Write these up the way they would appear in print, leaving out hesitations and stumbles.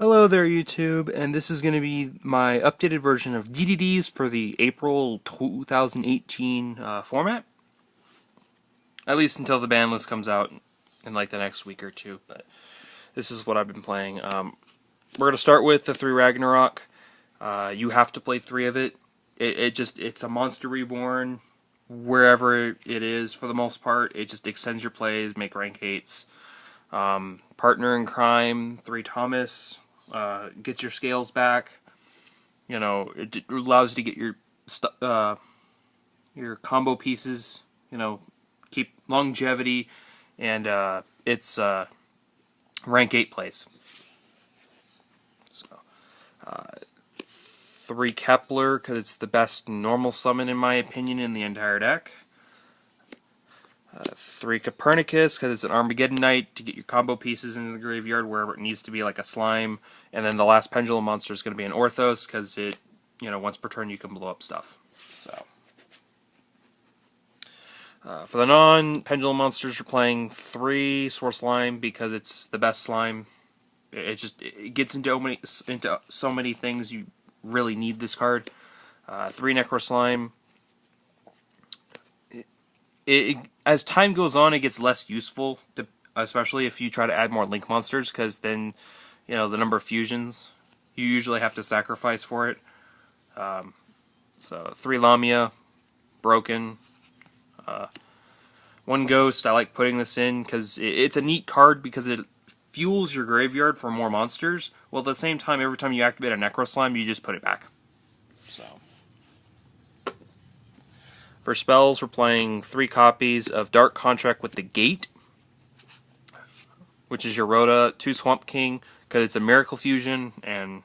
Hello there YouTube, and this is going to be my updated version of DDDs for the April 2018 format. At least until the ban list comes out in like the next week or two, but this is what I've been playing. We're going to start with the 3 Ragnarok. You have to play 3 of it. It's a monster reborn wherever it is for the most part. It just extends your plays, make rank 8s. Partner in Crime, 3 Thomas. Gets your scales back. You know, it allows you to get your combo pieces. You know, keep longevity, and it's rank 8 plays. So, 3 Kepler because it's the best normal summon in my opinion in the entire deck. 3 Copernicus, because it's an Armageddon Knight to get your combo pieces into the graveyard wherever it needs to be, like a slime. And then the last Pendulum monster is going to be an Orthos, because it, once per turn you can blow up stuff. So, for the non-Pendulum monsters, we're playing 3 Sword Slime, because it's the best slime. It gets into so many things. You really need this card. 3 Necro Slime. As time goes on, it gets less useful, especially if you try to add more Link monsters, because then, the number of fusions, you usually have to sacrifice for it. So, 3 Lamia, broken. 1 Ghost, I like putting this in, because it's a neat card, because it fuels your graveyard for more monsters, while at the same time, every time you activate a Necro Slime, you just put it back. So... For spells, we're playing 3 copies of Dark Contract with the Gate, which is your Rhoda, 2 Swamp King, because it's a Miracle Fusion, and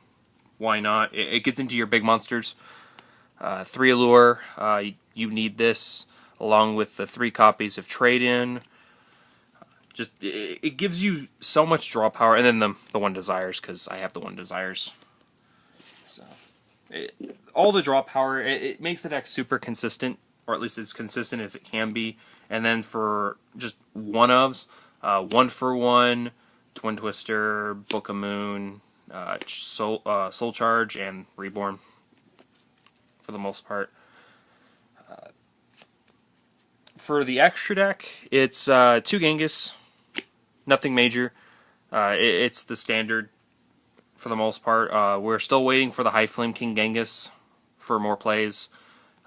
why not? It gets into your big monsters. 3 Allure, you need this, along with the 3 copies of Trade-In. It gives you so much draw power, and then the 1 Desires, because I have the 1 Desires. So, all the draw power, it makes the deck super consistent. Or at least as consistent as it can be. And then for just one-ofs, 1 for 1, Twin Twister, Book of Moon, Soul Charge, and Reborn, for the most part. For the extra deck, it's 2 Genghis, nothing major. It's the standard for the most part. We're still waiting for the High Flame King Genghis for more plays.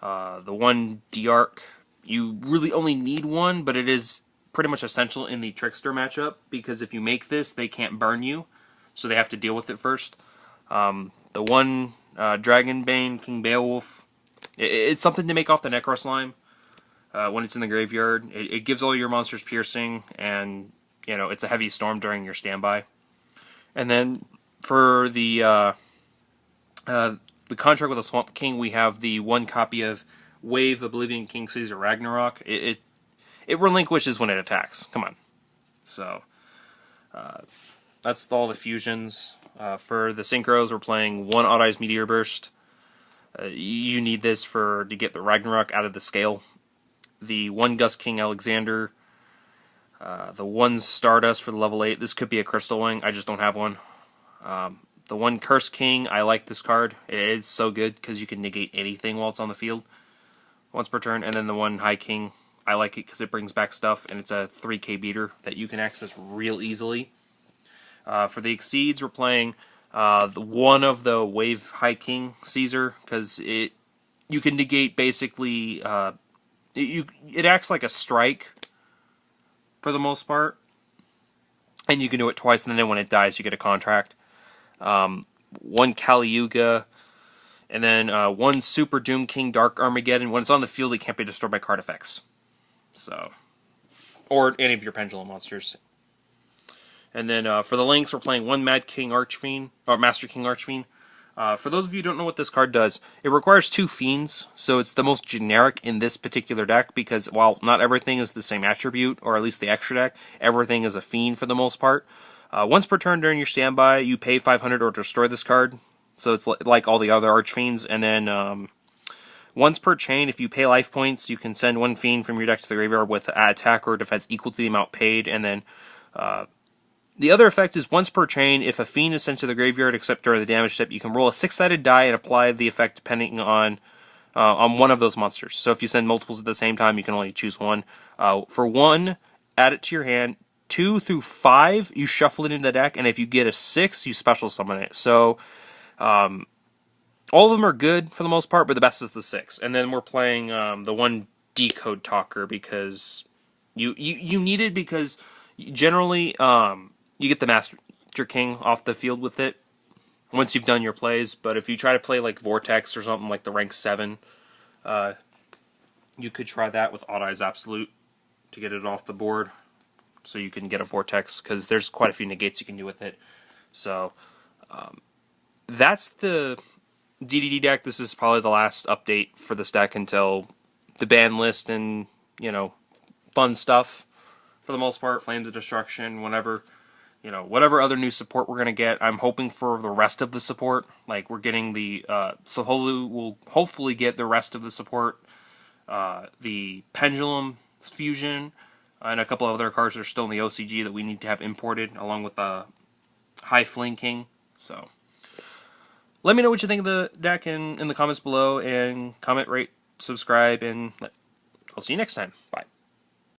The 1 D-Arc, you really only need 1, but it is pretty much essential in the Trickster matchup, because if you make this, they can't burn you, so they have to deal with it first. The 1 Dragonbane King Beowulf, it's something to make off the Necro Slime when it's in the graveyard. It gives all your monsters piercing, and it's a heavy storm during your standby. And then for the contract with the Swamp King, we have the 1 copy of Wave Oblivion King Caesar Ragnarok. It relinquishes when it attacks. Come on. So, that's all the fusions. For the synchros, we're playing 1 Odd Eyes Meteor Burst. You need this to get the Ragnarok out of the scale. The 1 Gust King Alexander. The 1 Stardust for the level 8. This could be a Crystal Wing. I just don't have one. The 1 Curse King, I like this card. It's so good because you can negate anything while it's on the field once per turn. And then the 1 High King, I like it because it brings back stuff, and it's a 3k beater that you can access real easily. For the Exceeds, we're playing one of the Wave High King Caesar, because you can negate basically... it acts like a strike for the most part, and you can do it twice, and then when it dies, you get a contract. 1 Kali Yuga, and then 1 Super Doom King Dark Armageddon. When it's on the field, it can't be destroyed by card effects. So, or any of your Pendulum monsters. And then for the links, we're playing 1 Mad King Archfiend, or Master King Archfiend. For those of you who don't know what this card does, it requires 2 Fiends, so it's the most generic in this particular deck, because while not everything is the same attribute, or at least the extra deck, everything is a Fiend for the most part. Once per turn during your standby, you pay 500 or destroy this card. So it's like all the other Archfiends. And then once per chain, if you pay life points, you can send 1 Fiend from your deck to the graveyard with attack or defense equal to the amount paid. And then The other effect is once per chain, if a fiend is sent to the graveyard except during the damage step, you can roll a 6-sided die and apply the effect depending on one of those monsters. So if you send multiples at the same time, you can only choose one. For 1, add it to your hand. 2 through 5, you shuffle it into the deck, and if you get a 6, you special summon it. So all of them are good for the most part, but the best is the 6. And then we're playing the 1 Decode Talker because you need it because generally you get the Master King off the field with it once you've done your plays. But if you try to play like Vortex or something like the rank 7, you could try that with Odd Eyes Absolute to get it off the board, so you can get a Vortex because there's quite a few negates you can do with it. So that's the DDD deck. This is probably the last update for this deck until the ban list and, you know, fun stuff for the most part, Flames of Destruction, whenever, you know, whatever other new support we're going to get. I'm hoping for the rest of the support. Like, we're getting the, supposedly we'll hopefully get the rest of the support, the Pendulum Fusion, and a couple of other cards that are still in the OCG that we need to have imported, along with the High Flanking. So let me know what you think of the deck in the comments below, and comment, rate, subscribe, and I'll see you next time. Bye.